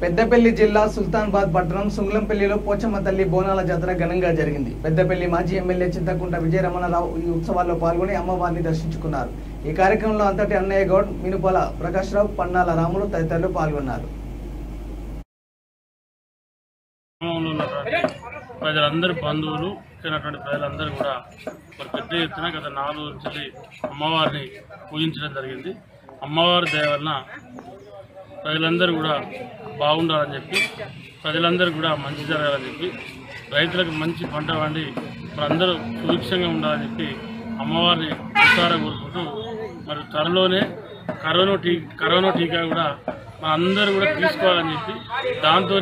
పెద్దపల్లి జిల్లా సుల్తానాబాద్ పట్టణం సుంగలంపల్లిలో పోచమ్మ తల్లి బోనాల జాతర ఘనంగా జరిగింది. పెద్దపల్లి మాజీ ఎమ్మెల్యే చింతకుంట విజయరమణరావు ఈ ఉత్సవాల్లో పాల్గొని అమ్మవారిని దర్శించుకున్నారు. ఈ కార్యక్రమంలో అంతటి అన్నయ్య గౌడ్, మినుపల ప్రకాశ్రావు, పన్నాల రాములు తదితరులు పాల్గొన్నారు. ప్రజలందరూ బంధువులు ప్రజలందరూ కూడా పెద్ద ఎత్తున గత 4 రోజులు అమ్మవారిని పూజించడం జరిగింది. అమ్మవారి దయ వలన ప్రజలందరూ కూడా బాగుండాలని చెప్పి, ప్రజలందరూ కూడా మంచి జరగాలని చెప్పి, రైతులకు మంచి పంట వండి మనందరూ సుభిక్షంగా ఉండాలని చెప్పి అమ్మవారిని ఉత్సాహంగా కోరుకుంటూ, మరి త్వరలోనే కరోనా టీకా కూడా అందరూ కూడా తీసుకోవాలని చెప్పి, దాంతో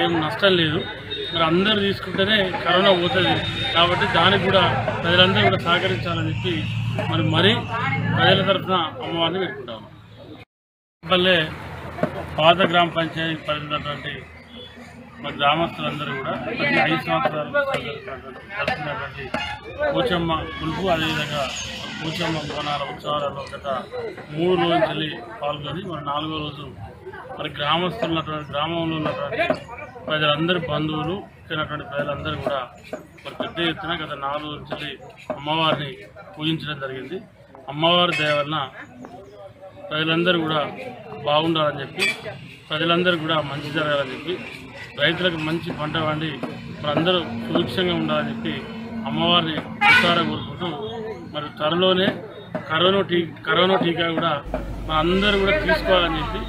ఏం నష్టం లేదు, మరి అందరూ తీసుకుంటేనే కరోనా పోతుంది కాబట్టి దానికి కూడా ప్రజలందరూ కూడా సహకరించాలని చెప్పి మరీ ప్రజల తరఫున అమ్మవారిని పెట్టుకుంటాము. పల్లె పాత గ్రామ పంచాయతీ పరిధినటువంటి మన గ్రామస్తులందరూ కూడా ప్రతి 5 సంవత్సరాలు జరుపుకున్నటువంటి పోచమ్మ పులుపు, అదేవిధంగా పోచమ్మ బోనాల ఉత్సవాలలో గత 3 రోజులు పాల్గొని మరి 4వ రోజు మరి గ్రామంలో ఉన్నటువంటి ప్రజలందరూ బంధువులు ప్రజలందరూ కూడా మరి పెద్ద ఎత్తున గత 4 రోజులు అమ్మవారిని పూజించడం జరిగింది. అమ్మవారి దయ వలన ప్రజలందరూ కూడా బాగుండాలని చెప్పి, ప్రజలందరూ కూడా మంచి జరగాలని చెప్పి, రైతులకు మంచి పంట వండి మనందరూ సుభిక్షంగా ఉండాలని చెప్పి అమ్మవారిని ఉత్సాహంగా కోరుకుంటూ, మరి త్వరలోనే కరోనా టీకా కూడా అందరూ కూడా తీసుకోవాలని చెప్పి